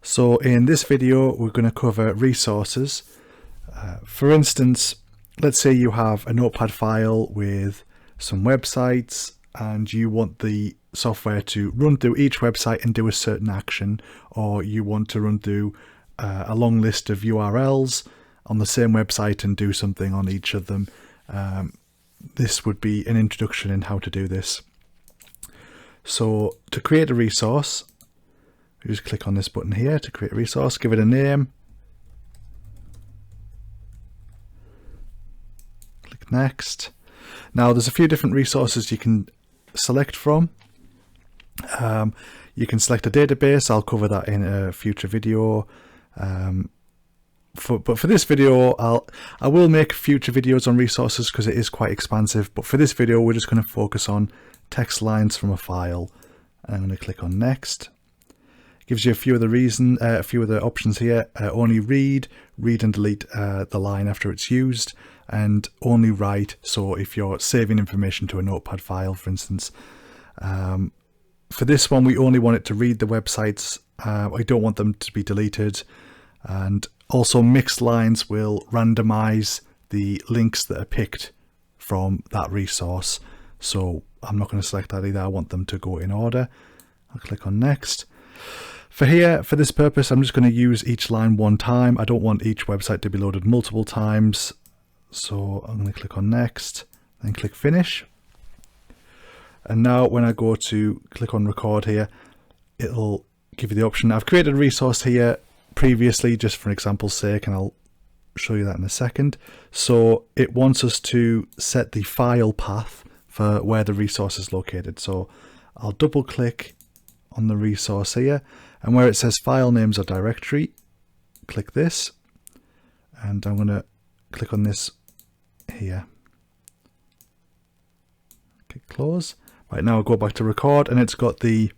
So in this video we're going to cover resources. For instance, let's say you have a notepad file with some websites and you want the software to run through each website and do a certain action, or you want to run through a long list of URLs on the same website and do something on each of them. This would be an introduction in how to do this. So to create a resource, you just click on this button here to create a resource, give it a name, click next. Now there's a few different resources you can select from. You can select a database. I'll cover that in a future video. But for this video, I will make future videos on resources because it is quite expansive. But for this video, we're just going to focus on text lines from a file. I'm going to click on next. It gives you a few of the options here. Only read and delete the line after it's used, and only write. So if you're saving information to a notepad file, for instance. For this one, we only want it to read the websites. I don't want them to be deleted. And also mixed lines will randomize the links that are picked from that resource. So I'm not going to select that either. I want them to go in order. I'll click on next. For this purpose, I'm just going to use each line one time. I don't want each website to be loaded multiple times. So I'm going to click on next, then click finish. And now when I go to click on record here, it'll give you the option. I've created a resource here previously just for example's sake, and I'll show you that in a second. So it wants us to set the file path for where the resource is located. So I'll double click on the resource here, and where it says file names or directory, click this, and I'm going to click on this here. Click close. Right, now I'll go back to record, and it's got the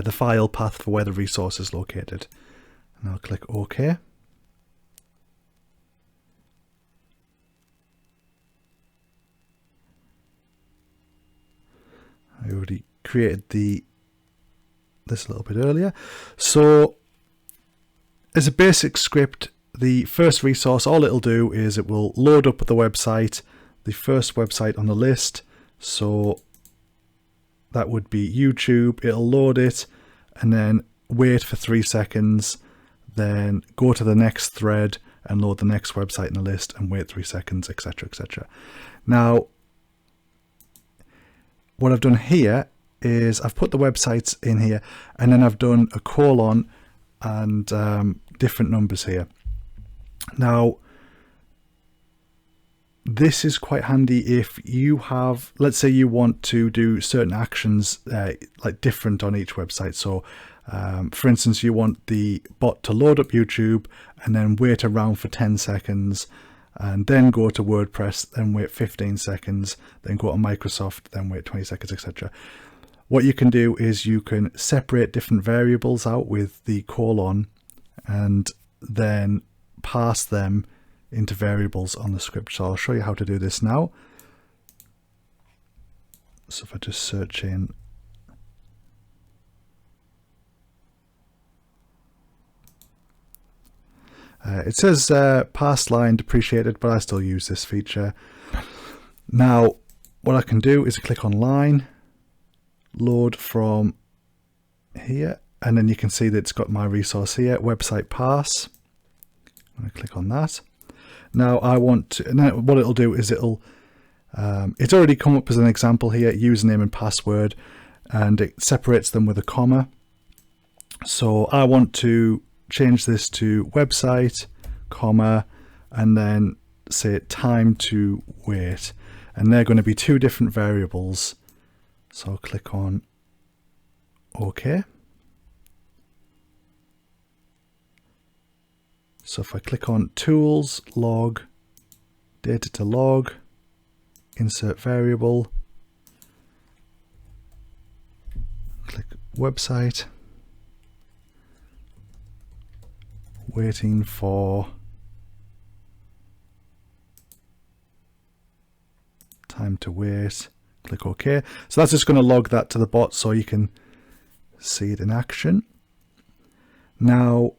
file path for where the resource is located. And I'll click OK. I already created this a little bit earlier. So as a basic script, the first resource, all it'll do is it will load up the website, the first website on the list. So that would be YouTube. It'll load it and then wait for 3 seconds, then go to the next thread and load the next website in the list and wait 3 seconds, etc., etc. Now, what I've done here is I've put the websites in here, and then I've done a colon and different numbers here. Now, this is quite handy if you have, let's say you want to do certain actions like different on each website. So for instance, you want the bot to load up YouTube and then wait around for 10 seconds and then go to WordPress, then wait 15 seconds, then go to Microsoft, then wait 20 seconds, etc. What you can do is you can separate different variables out with the colon and then pass them into variables on the script. So I'll show you how to do this now. So if I just search in it says past line depreciated, but I still use this feature. Now what I can do is click on line, load from here, and then you can see that it's got my resource here, website parse. I'm going to click on that. Now I want to, now what it'll do is it's already come up as an example here, username and password, and it separates them with a comma. So I want to change this to website, comma, and then say time to wait. And they're going to be two different variables. So I'll click on OK. So if I click on Tools, Log, Data to Log, Insert Variable, click Website, waiting for time to wait, click OK. So that's just going to log that to the bot so you can see it in action. Now,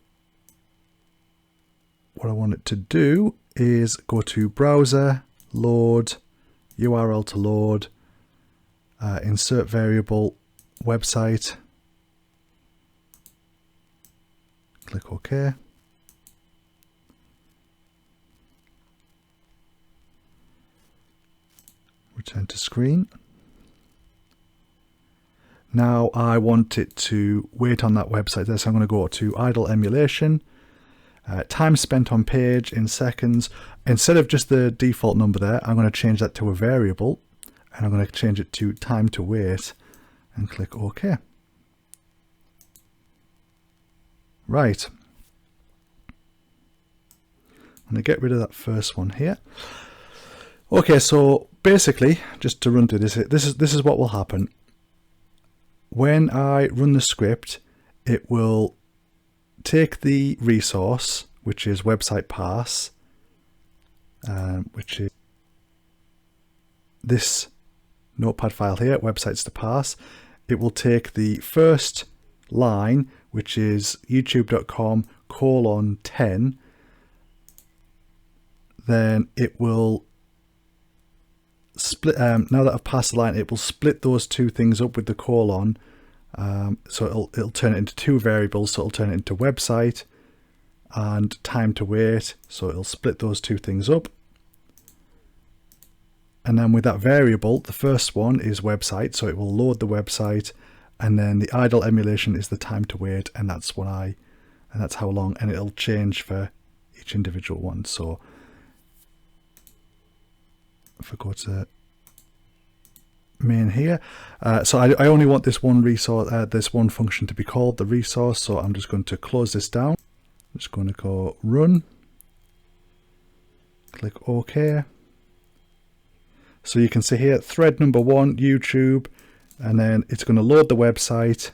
what I want it to do is go to browser, load, URL to load, insert variable, website, click OK. Return to screen. Now I want it to wait on that website there, so I'm going to go to idle emulation, time spent on page in seconds. Instead of just the default number there, I'm going to change that to a variable, and I'm going to change it to time to wait and click OK. Right. I'm going to get rid of that first one here. Okay, so basically, just to run through this is what will happen. When I run the script, it will take the resource, which is website parse, which is this notepad file here, websites to parse. It will take the first line, which is youtube.com:10. Then it will split, now that I've passed the line, it will split those two things up with the colon. So it'll turn it into two variables. So it'll turn it into website and time to wait. So it'll split those two things up. And then with that variable, the first one is website. So it will load the website, and then the idle emulation is the time to wait. And that's that's how long, and it'll change for each individual one. So if I go to main here, so I only want this one resource, this one function to be called the resource. So I'm just going to close this down. I'm just going to go run, click OK. So you can see here thread number 1, YouTube, and then it's going to load the website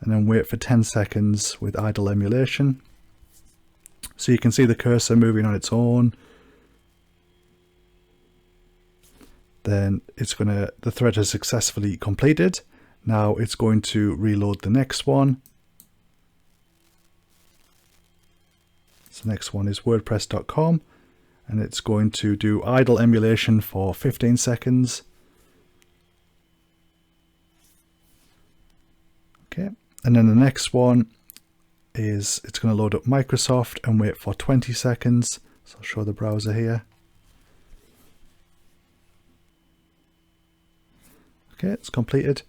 and then wait for 10 seconds with idle emulation. So you can see the cursor moving on its own. Then it's going to, the thread has successfully completed. Now it's going to reload the next one. So the next one is wordpress.com, and it's going to do idle emulation for 15 seconds. Okay, and then the next one is, it's going to load up Microsoft and wait for 20 seconds. So I'll show the browser here. Okay, it's completed.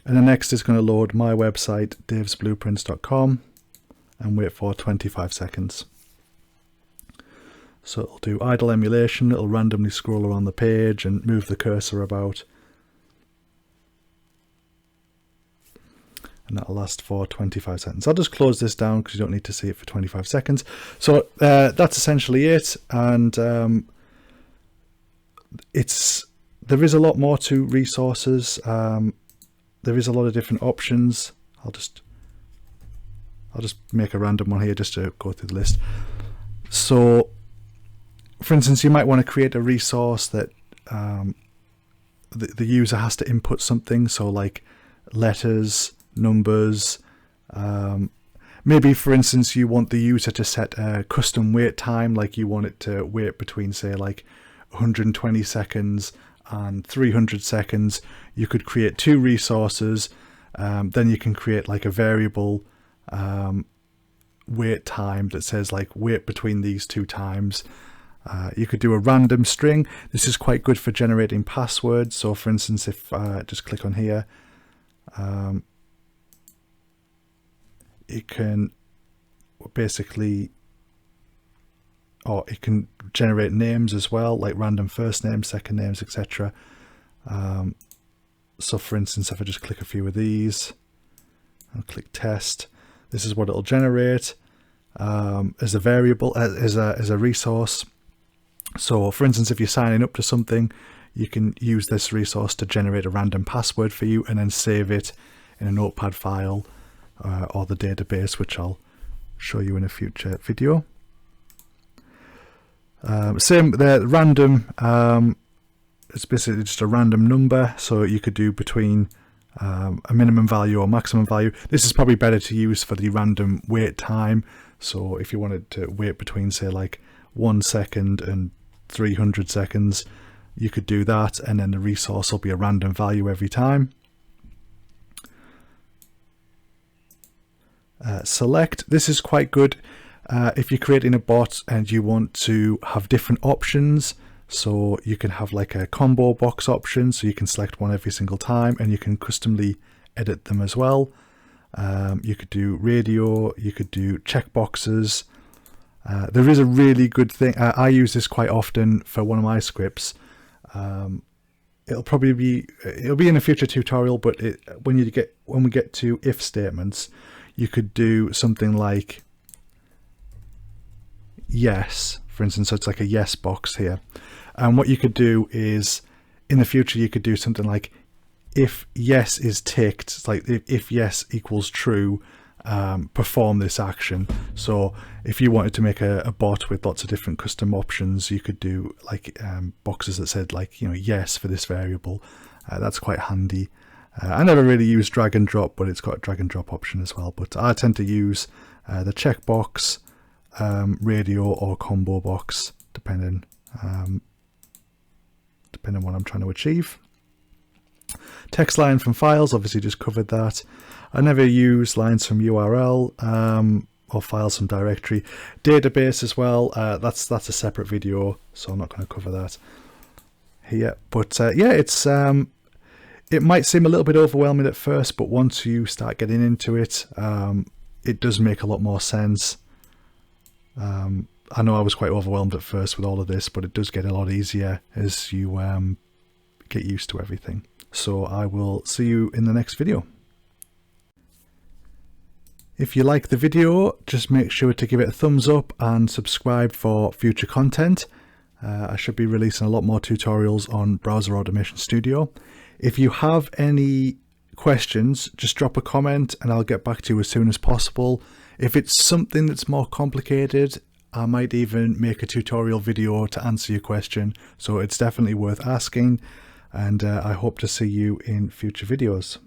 And the next is going to load my website, davesblueprints.com, and wait for 25 seconds. So it'll do idle emulation, it'll randomly scroll around the page and move the cursor about. And that'll last for 25 seconds. I'll just close this down because you don't need to see it for 25 seconds. So that's essentially it. And there is a lot more to resources. There is a lot of different options. I'll just make a random one here just to go through the list. So, for instance, you might want to create a resource that the user has to input something. So, like letters, numbers. Maybe, for instance, you want the user to set a custom wait time, like you want it to wait between, say, like 120 seconds and 300 seconds. You could create two resources. Then you can create like a variable wait time that says like wait between these two times. You could do a random string. This is quite good for generating passwords. So for instance, if I just click on here, it can basically, or it can generate names as well, like random first names, second names, etc. So for instance, if I just click a few of these, I'll click test, this is what it'll generate as a variable, as a resource. So for instance, if you're signing up to something, you can use this resource to generate a random password for you and then save it in a notepad file or the database, which I'll show you in a future video. Same there, random, it's basically just a random number, so you could do between a minimum value or maximum value. This is probably better to use for the random wait time. So if you wanted to wait between, say, like 1 second and 300 seconds, you could do that, and then the resource will be a random value every time. Select. This is quite good if you're creating a bot and you want to have different options. So you can have like a combo box option, so you can select one every single time, and you can customly edit them as well. You could do radio, you could do checkboxes. There is a really good thing. I use this quite often for one of my scripts. It'll be in a future tutorial, but when we get to if statements, you could do something like yes, for instance. So it's like a yes box here. And what you could do is, in the future, you could do something like, if yes is ticked, it's like if yes equals true, perform this action. So if you wanted to make a bot with lots of different custom options, you could do like boxes that said like, yes for this variable. That's quite handy. I never really use drag and drop, but it's got a drag and drop option as well. But I tend to use the checkbox, radio, or combo box, depending on what I'm trying to achieve. Text line from files, obviously just covered that. I never use lines from URL or files from directory. Database as well, that's a separate video, so I'm not going to cover that here. But yeah, it might seem a little bit overwhelming at first, but once you start getting into it, it does make a lot more sense. I know I was quite overwhelmed at first with all of this, but it does get a lot easier as you get used to everything. So I will see you in the next video. If you like the video, just make sure to give it a thumbs up and subscribe for future content. I should be releasing a lot more tutorials on Browser Automation Studio. If you have any questions, just drop a comment and I'll get back to you as soon as possible. If it's something that's more complicated, I might even make a tutorial video to answer your question. So it's definitely worth asking, and I hope to see you in future videos.